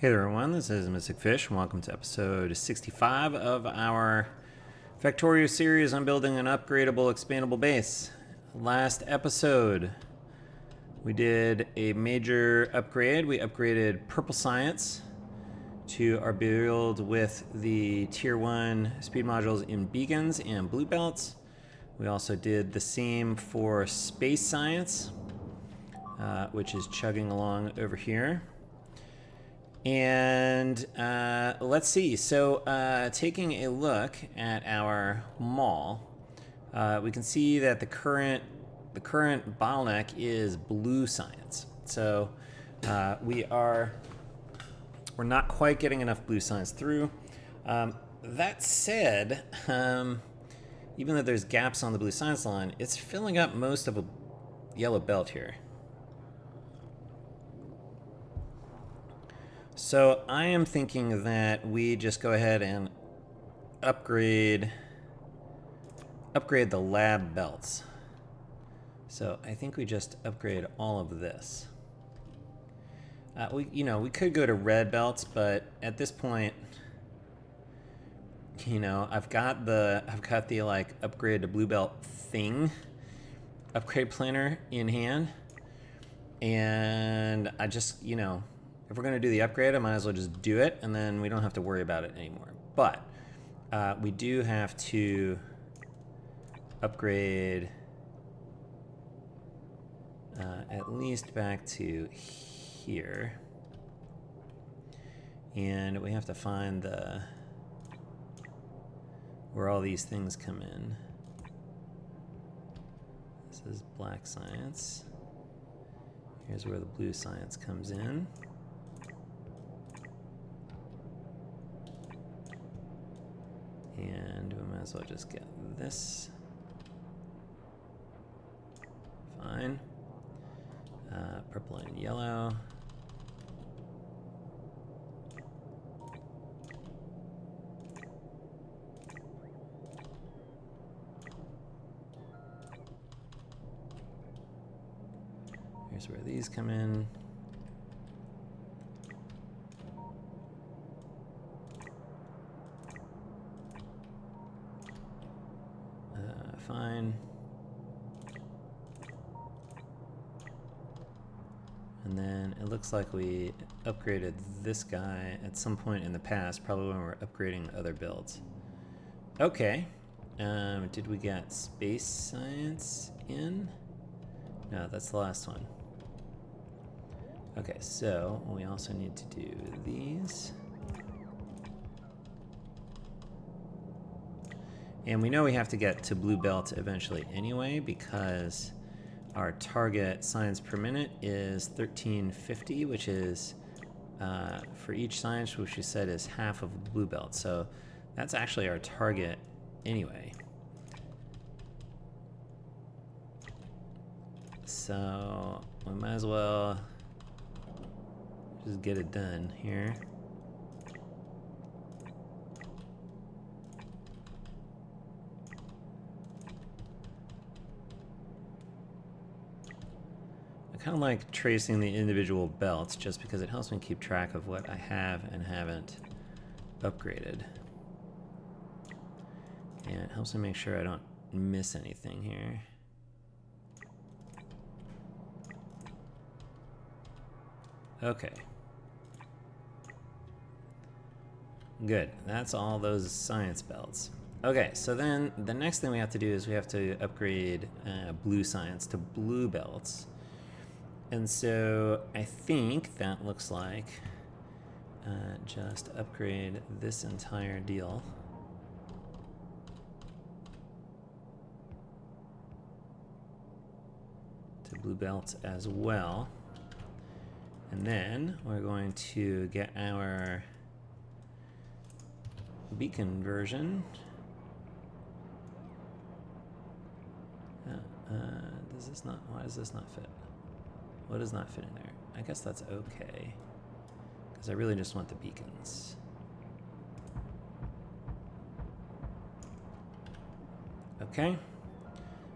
Hey there, everyone. This is Mystic Fish, and welcome to episode 65 of our Factorio series on building an upgradable, expandable base. Last episode, we did a major upgrade. We upgraded Purple Science to our build with the Tier 1 speed modules in beacons and blue belts. We also did the same for Space Science, which is chugging along over here. And let's see. So taking a look at our mall, we can see that the current bottleneck is blue science. So we're not quite getting enough blue science through. That said, even though there's gaps on the blue science line, it's filling up most of a yellow belt here. So I am thinking that we just go ahead and upgrade the lab belts. So I think we just upgrade all of this. We could go to red belts, but at this point, I've got the like upgrade to blue belt upgrade planner in hand, and I just if we're going to do the upgrade, I might as well just do it, and then we don't have to worry about it anymore. But we do have to upgrade at least back to here. And we have to find where all these things come in. This is black science. Here's where the blue science comes in. And we might as well just get this. Fine. Purple and yellow. Here's where these come in. Fine. And then it looks like we upgraded this guy at some point in the past, probably when we were upgrading other builds. Okay. Did we get space science in? No, that's the last one. Okay, so we also need to do these. And we know we have to get to blue belt eventually anyway, because our target science per minute is 1350, which is for each science, which we said is half of a blue belt. So that's actually our target anyway. So we might as well just get it done here. I kind of like tracing the individual belts just because it helps me keep track of what I have and haven't upgraded. And it helps me make sure I don't miss anything here. Okay. Good. That's all those science belts. Okay, so then the next thing we have to do is we have to upgrade blue science to blue belts. And so I think that looks like just upgrade this entire deal. To blue belts as well. And then we're going to get our beacon version. Why does this not fit? What does not fit in there? I guess that's okay, because I really just want the beacons. Okay,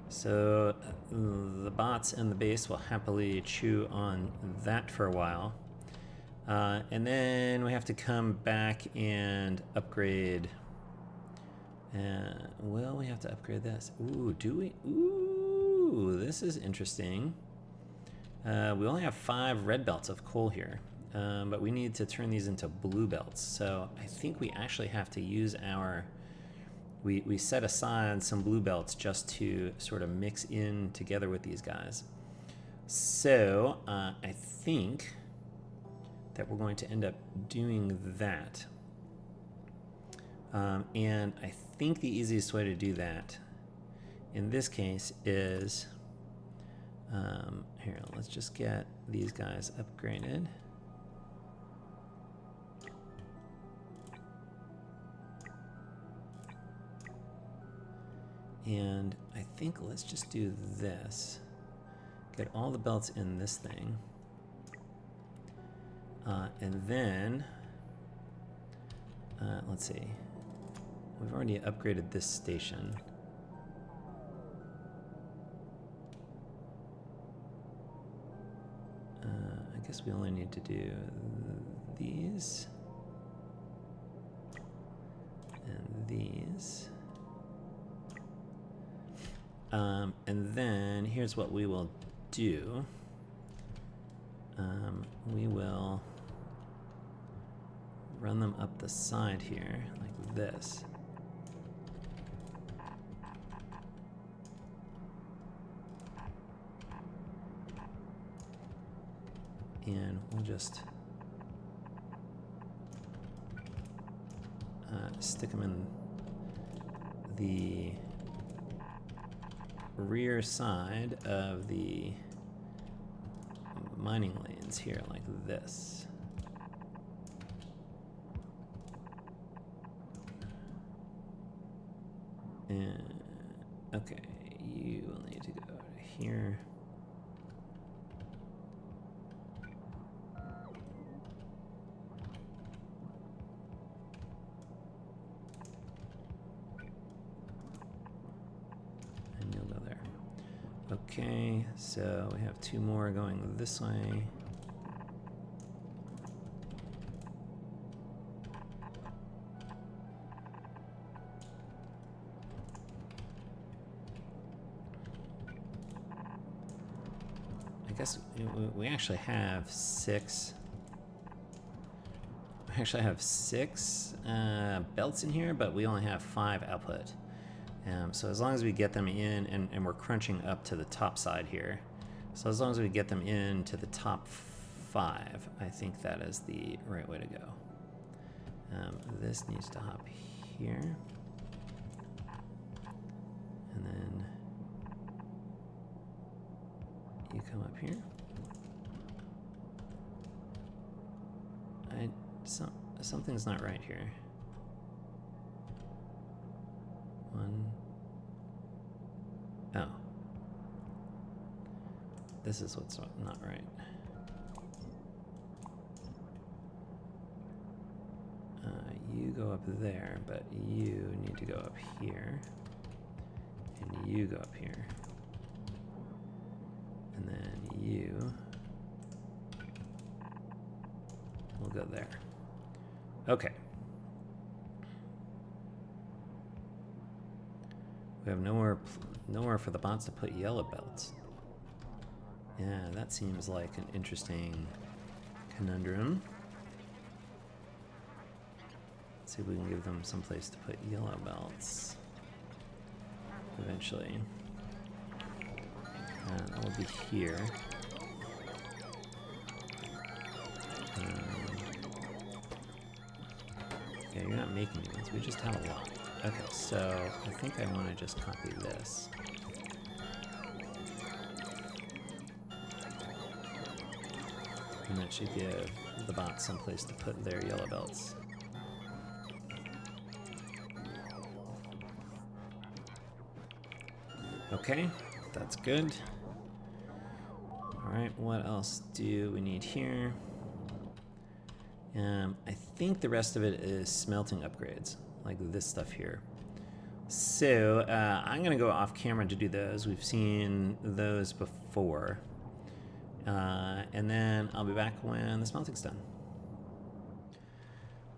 so the bots and the base will happily chew on that for a while. And then we have to come back and upgrade. Well, we have to upgrade this. Ooh, do we? Ooh, this is interesting. We only have 5 red belts of coal here, but we need to turn these into blue belts. So I think we actually have to use our... We set aside some blue belts just to sort of mix in together with these guys. So I think that we're going to end up doing that. And I think the easiest way to do that in this case is, here, let's just get these guys upgraded. And I think let's just do this. Get all the belts in this thing. And then, let's see. We've already upgraded this station. I guess we only need to do these. And these. And then here's what we will do. We will run them up the side here like this. And we'll just stick them in the rear side of the mining lanes here like this. And okay, you will need to go to here. And you'll go there. Okay, so we have 2 more going this way. I guess we actually have 6. We actually have 6 belts in here, but we only have 5 output. So as long as we get them in, and we're crunching up to the top side here. So as long as we get them in to the top 5, I think that is the right way to go. This needs to hop here. And then you come up here. Something's not right here. 1. Oh. This is what's not right. You go up there, but you need to go up here. And you go up here. And then you will go there. Okay. We have nowhere for the bots to put yellow belts. Yeah, that seems like an interesting conundrum. Let's see if we can give them someplace to put yellow belts eventually. That will be here. Yeah, you're not making these. We just have a lot. Okay, so I think I want to just copy this. And that should give the bots someplace to put their yellow belts. Okay, that's good. Alright, what else do we need here? I think the rest of it is smelting upgrades, like this stuff here. So I'm going to go off camera to do those. We've seen those before. And then I'll be back when the smelting's done.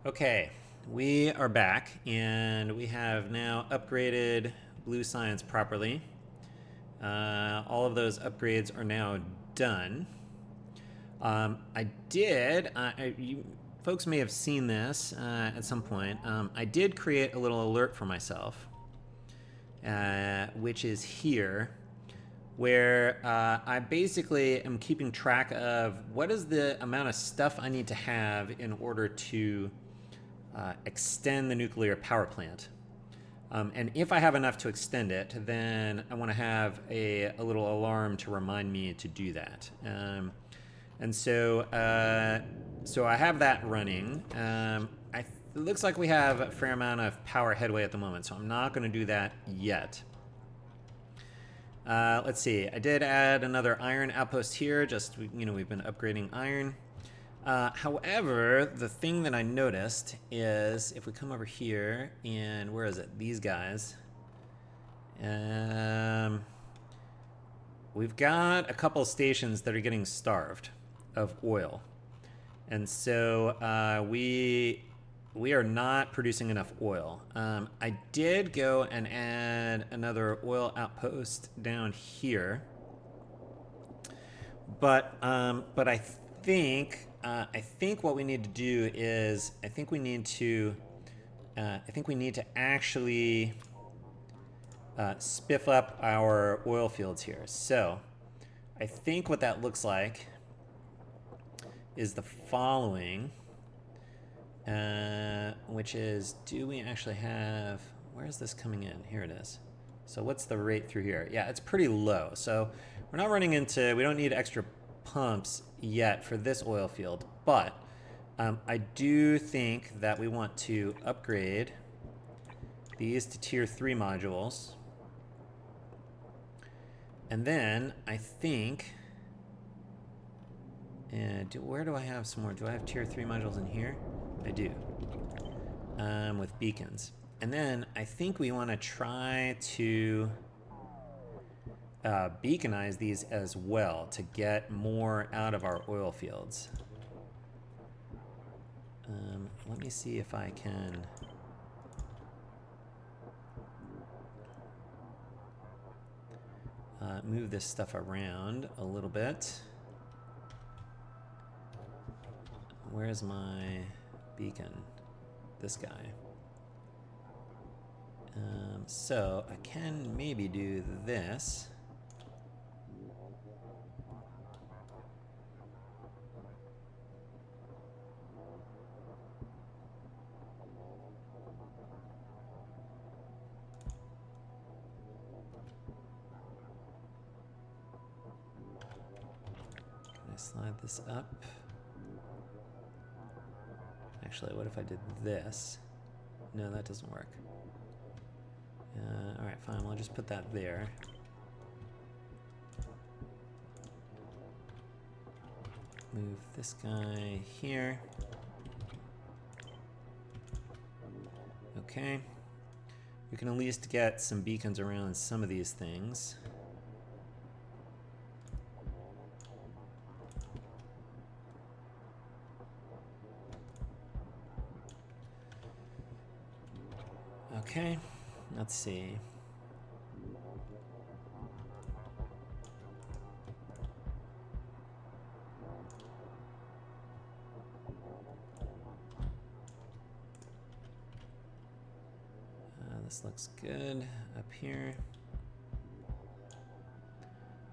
Okay, we are back, and we have now upgraded Blue Science properly. All of those upgrades are now done. You folks may have seen this at some point. I did create a little alert for myself, which is here, where I basically am keeping track of what is the amount of stuff I need to have in order to extend the nuclear power plant. And if I have enough to extend it, then I want to have a little alarm to remind me to do that. And so I have that running. It looks like we have a fair amount of power headway at the moment, so I'm not going to do that yet. Let's see. I did add another iron outpost here. Just, we've been upgrading iron. However, the thing that I noticed is if we come over here and where is it? These guys. We've got a couple stations that are getting starved of oil. And so we are not producing enough oil. I did go and add another oil outpost down here. But I think what we need to do is I think we need to actually spiff up our oil fields here. So I think what that looks like is the following, which is, do we actually have, where is this coming in? Here it is. So what's the rate through here? Yeah, it's pretty low. So we're not running into, we don't need extra pumps yet for this oil field, but I do think that we want to upgrade these to tier 3 modules. And then I think, where do I have some more? Do I have tier 3 modules in here? I do, with beacons. And then I think we want to try to beaconize these as well to get more out of our oil fields. Let me see if I can move this stuff around a little bit. Where's my beacon? This guy. So I can maybe do this. Can I slide this up? Actually, what if I did this? No, that doesn't work. All right, fine. We'll just put that there. Move this guy here. Okay. We can at least get some beacons around some of these things. Okay, let's see. This looks good up here.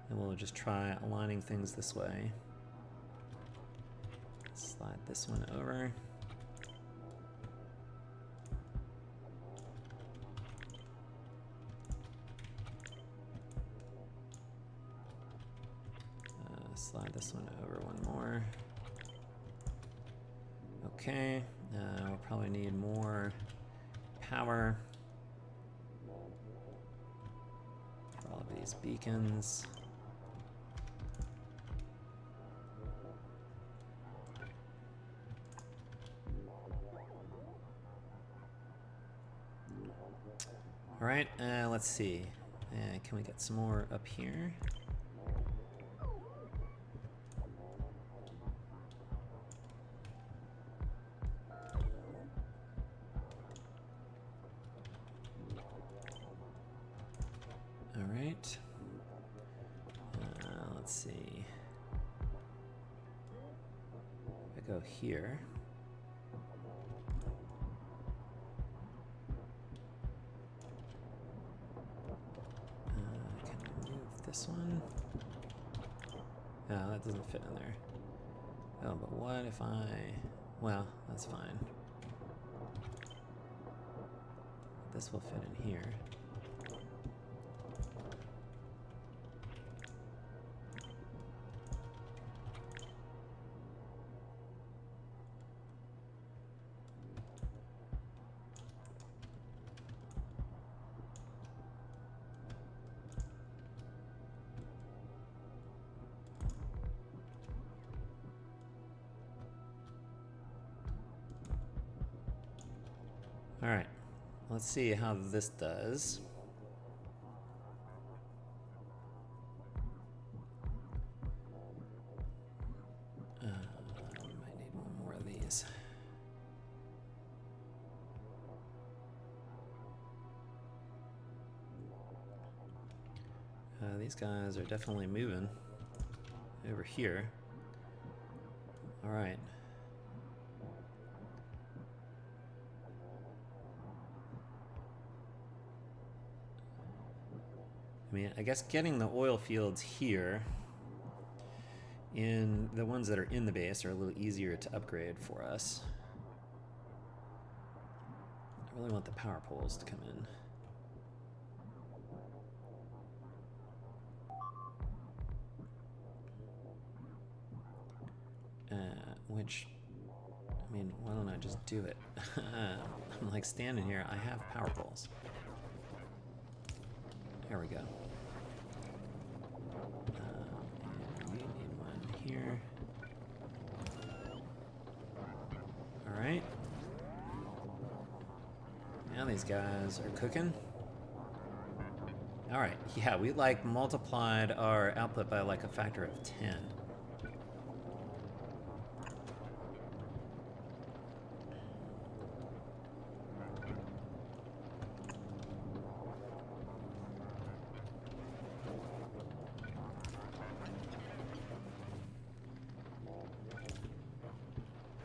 And we'll just try aligning things this way. Slide this one over. Slide this one over one more. Okay, we'll probably need more power for all of these beacons. All right, let's see. Can we get some more up here? let's see. If I go here. Can I move this one? No, that doesn't fit in there. Oh, but what if I... Well, that's fine. This will fit in here. All right, let's see how this does. Might need one more of these. These guys are definitely moving over here. All right. I mean, I guess getting the oil fields here in the ones that are in the base are a little easier to upgrade for us. I really want the power poles to come in. Which, I mean, why don't I just do it? I'm like standing here, I have power poles. There we go. And you need one here. All right. Now these guys are cooking. All right, yeah, we like multiplied our output by like a factor of 10.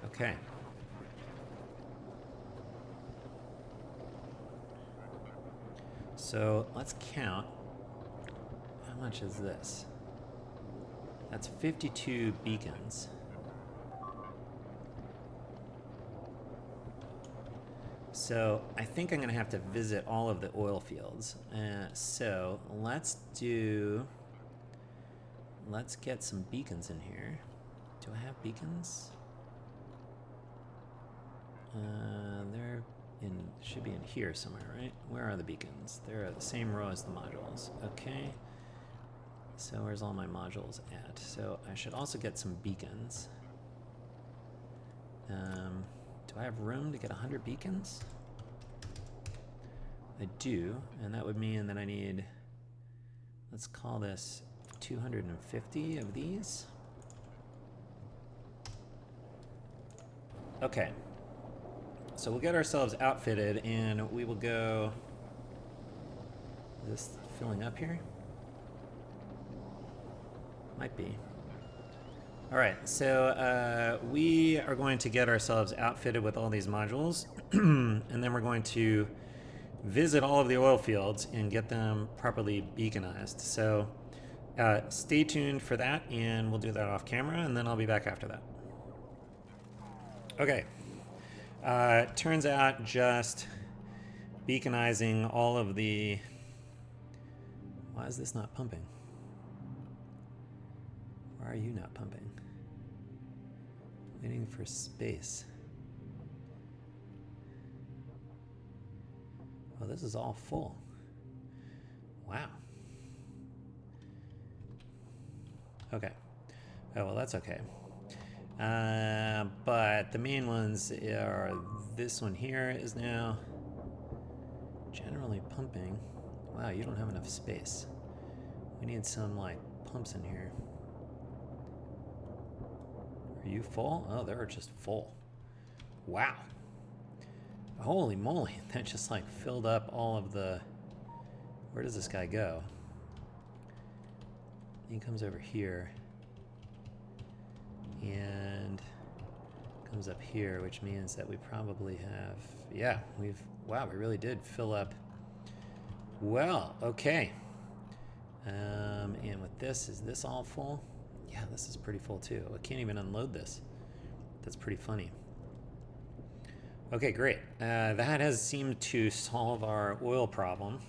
Okay. So let's count. How much is this? That's 52 beacons. So I think I'm going to have to visit all of the oil fields. So let's get some beacons in here. Do I have beacons? They're should be in here somewhere, right? Where are the beacons? They're the same row as the modules. Okay. So where's all my modules at? So I should also get some beacons. Do I have room to get 100 beacons? I do, and that would mean that I need, let's call this 250 of these. Okay. So we'll get ourselves outfitted and we will go, is this filling up here? Might be. All right, so we are going to get ourselves outfitted with all these modules and then we're going to visit all of the oil fields and get them properly beaconized. So stay tuned for that and we'll do that off camera and then I'll be back after that. Okay. Turns out just beaconizing all of the... Why is this not pumping? Why are you not pumping? Waiting for space. Oh, this is all full. Wow. Okay. Oh, well, that's okay. But the main ones are, this one here is now generally pumping. Wow, you don't have enough space. We need some like pumps in here. Are you full? Oh, they're just full. Wow. Holy moly, that just like filled up all of the... Where does this guy go? he comes over here and comes up here, which means that we probably have, yeah, wow, we really did fill up well. Okay. And with this, is this all full? Yeah, this is pretty full too. I can't even unload this. That's pretty funny. Okay, great. That has seemed to solve our oil problem,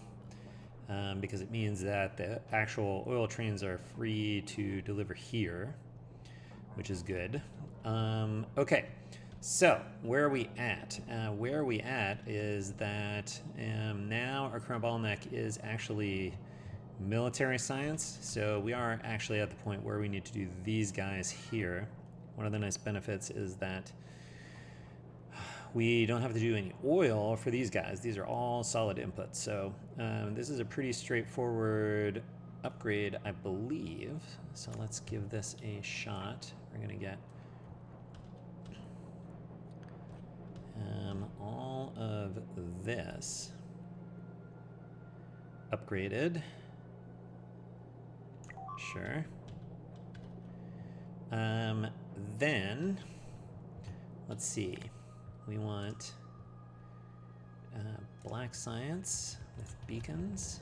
because it means that the actual oil trains are free to deliver here, which is good. Okay, so where are we at? Where are we at is that now our current bottleneck is actually military science. So we are actually at the point where we need to do these guys here. One of the nice benefits is that we don't have to do any oil for these guys. These are all solid inputs. So this is a pretty straightforward upgrade, I believe. So let's give this a shot. We're going to get all of this upgraded. Sure. Then, let's see. We want black science with beacons.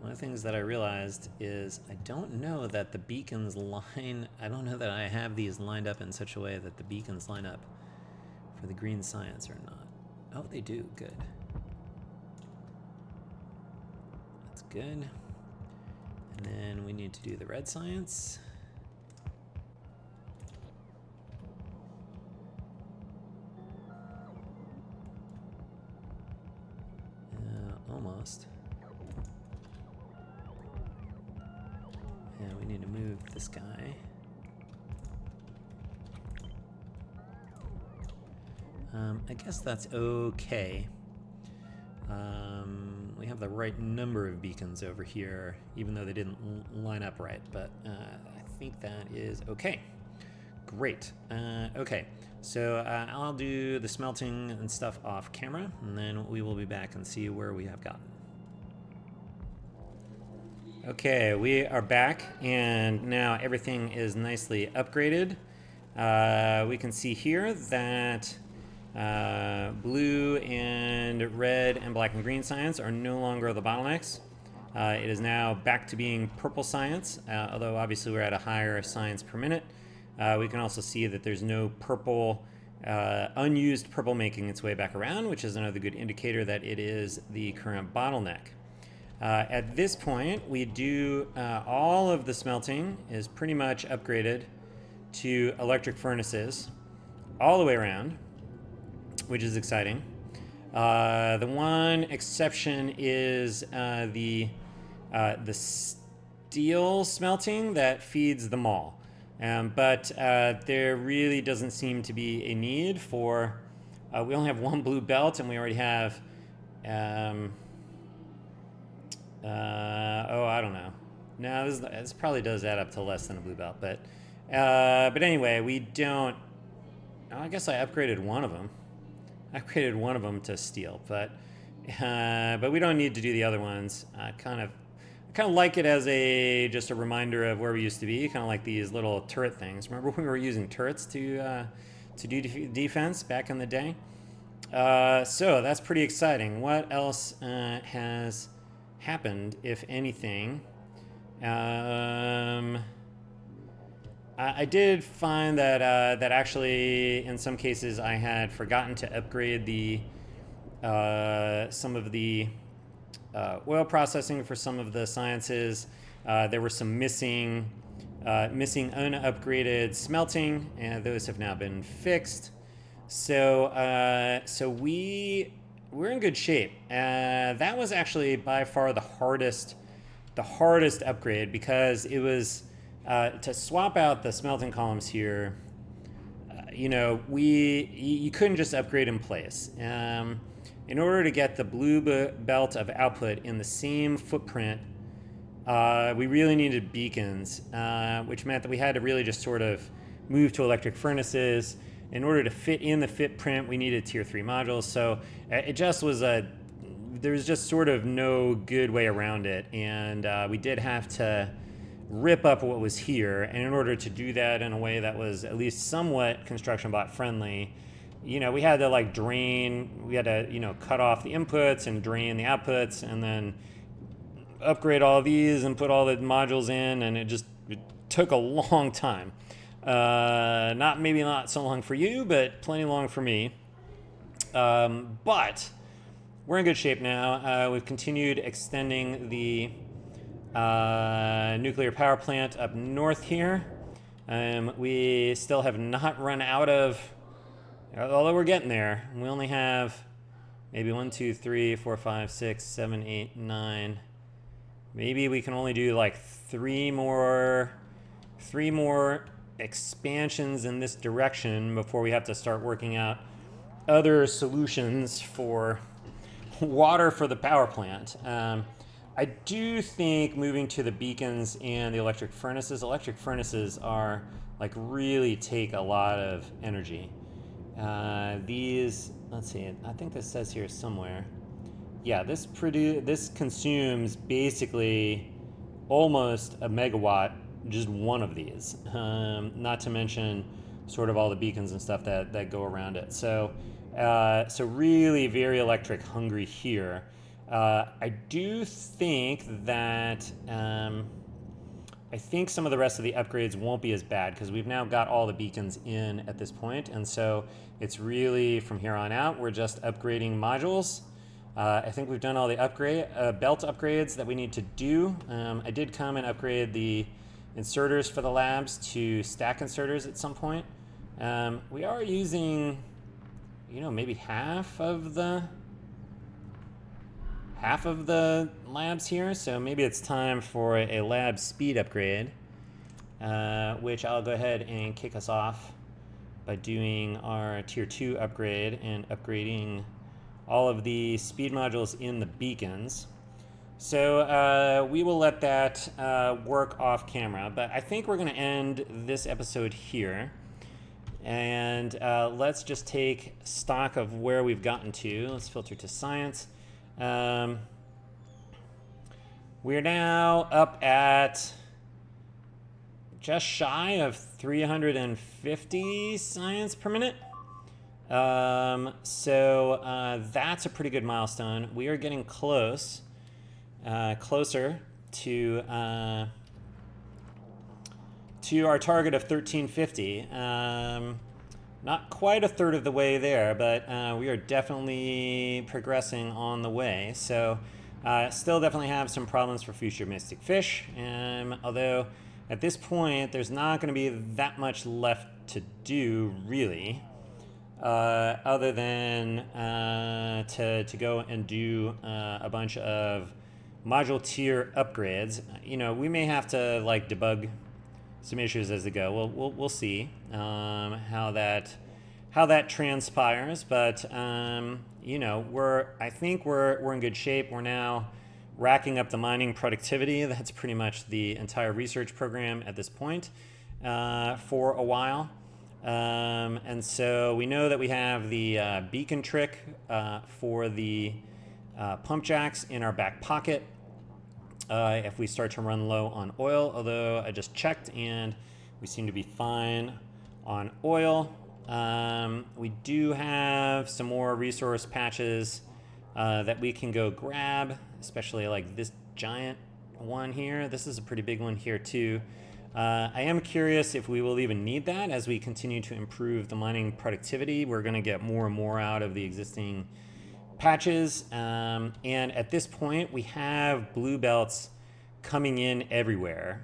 One of the things that I realized is I don't know that the beacons line, I don't know that I have these lined up in such a way that the beacons line up for the green science or not. Oh, they do, good. That's good. And then we need to do the red science. Almost. And we need to move this guy. I guess that's okay. We have the right number of beacons over here, even though they didn't line up right, but I think that is okay. Great. Okay, so I'll do the smelting and stuff off camera, and then we will be back and see where we have gotten. Okay, we are back, and now everything is nicely upgraded. We can see here that blue and red and black and green science are no longer the bottlenecks. It is now back to being purple science, although obviously we're at a higher science per minute. We can also see that there's no purple, unused purple making its way back around, which is another good indicator that it is the current bottleneck. At this point, we do all of the smelting is pretty much upgraded to electric furnaces all the way around, which is exciting. The one exception is the steel smelting that feeds the mall. But there really doesn't seem to be a need for, we only have one blue belt and we already have, I don't know. No, this probably does add up to less than a blue belt, but anyway, we don't, I guess I upgraded one of them. I upgraded one of them to steel, but we don't need to do the other ones. I kind of like it as just a reminder of where we used to be, kind of like these little turret things. Remember when we were using turrets to do defense back in the day? So that's pretty exciting. What else has happened, if anything? I did find that that actually, in some cases, I had forgotten to upgrade the some of the oil processing for some of the sciences. There were some missing unupgraded smelting, and those have now been fixed. So we're in good shape. That was actually by far the hardest upgrade, because it was to swap out the smelting columns here. You couldn't just upgrade in place. In order to get the blue belt of output in the same footprint, we really needed beacons, which meant that we had to really just sort of move to electric furnaces. In order to fit in the footprint, we needed tier 3 modules. So it just was a there's just sort of no good way around it, and we did have to rip up what was here. And in order to do that in a way that was at least somewhat construction bot friendly, we had to like drain, we had to, cut off the inputs and drain the outputs, and then upgrade all of these and put all the modules in, and it took a long time. Maybe not so long for you, but plenty long for me. But we're in good shape now. We've continued extending the nuclear power plant up north here. We still have not run out of, although we're getting there. We only have maybe 1, 2, 3, 4, 5, 6, 7, 8, 9. Maybe we can only do like three more expansions in this direction before we have to start working out other solutions for water for the power plant. I do think moving to the beacons and the electric furnaces are like really take a lot of energy. These, let's see, I think this says here somewhere. Yeah, this consumes basically almost a megawatt, just one of these. Not to mention sort of all the beacons and stuff that go around it. So really very electric hungry here. I do think that I think some of the rest of the upgrades won't be as bad because we've now got all the beacons in at this point, and so it's really from here on out we're just upgrading modules. I think we've done all the belt upgrades that we need to do. I did come and upgrade the inserters for the labs to stack inserters at some point. We are using, maybe half of the labs here, so maybe it's time for a lab speed upgrade, which I'll go ahead and kick us off by doing our tier 2 upgrade and upgrading all of the speed modules in the beacons. So we will let that work off camera, but I think we're going to end this episode here. And let's just take stock of where we've gotten to. Let's filter to science. We're now up at just shy of 350 science per minute. So that's a pretty good milestone. We are getting closer to our target of 1350. Not quite a third of the way there, but we are definitely progressing on the way. So still definitely have some problems for future mystic fish, although at this point there's not going to be that much left to do really, other than to go and do a bunch of module tier upgrades. We may have to like debug some issues as they go. We'll see how that transpires, but I think we're in good shape. We're now racking up the mining productivity. That's pretty much the entire research program at this point for a while. And so we know that we have the beacon trick for the pump jacks in our back pocket if we start to run low on oil, although I just checked and we seem to be fine on oil. We do have some more resource patches that we can go grab, especially like this giant one here. This is a pretty big one here too. I am curious if we will even need that as we continue to improve the mining productivity. We're going to get more and more out of the existing patches, and at this point we have blue belts coming in everywhere,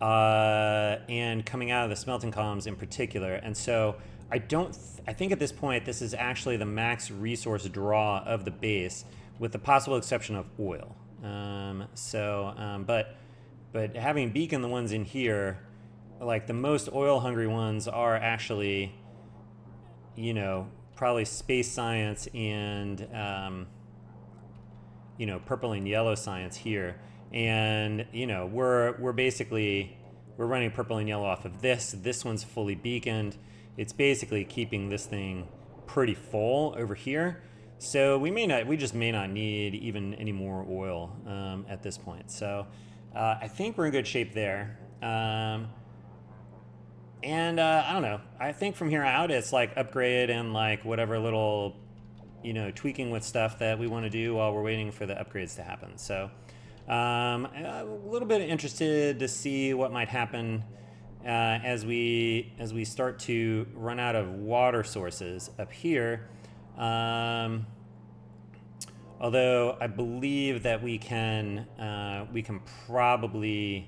and coming out of the smelting columns in particular. And so I think at this point this is actually the max resource draw of the base, with the possible exception of oil. But having beacon the ones in here, like the most oil hungry ones are actually, probably space science and purple and yellow science here. And we're running purple and yellow off of this one's fully beaconed. It's basically keeping this thing pretty full over here. So we just may not need even any more oil at this point. So I think we're in good shape there. And I don't know. I think from here out, it's like upgrade and like whatever little, tweaking with stuff that we want to do while we're waiting for the upgrades to happen. So a little bit interested to see what might happen as we start to run out of water sources up here. Although I believe that we can probably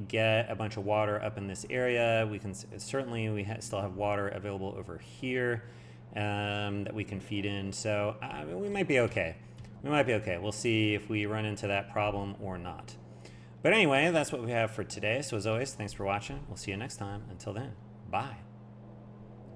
get a bunch of water up in this area. We can certainly still have water available over here that we can feed in. So we might be okay. We'll see if we run into that problem or not. But anyway, that's what we have for today. So as always, thanks for watching. We'll see you next time. Until then, bye.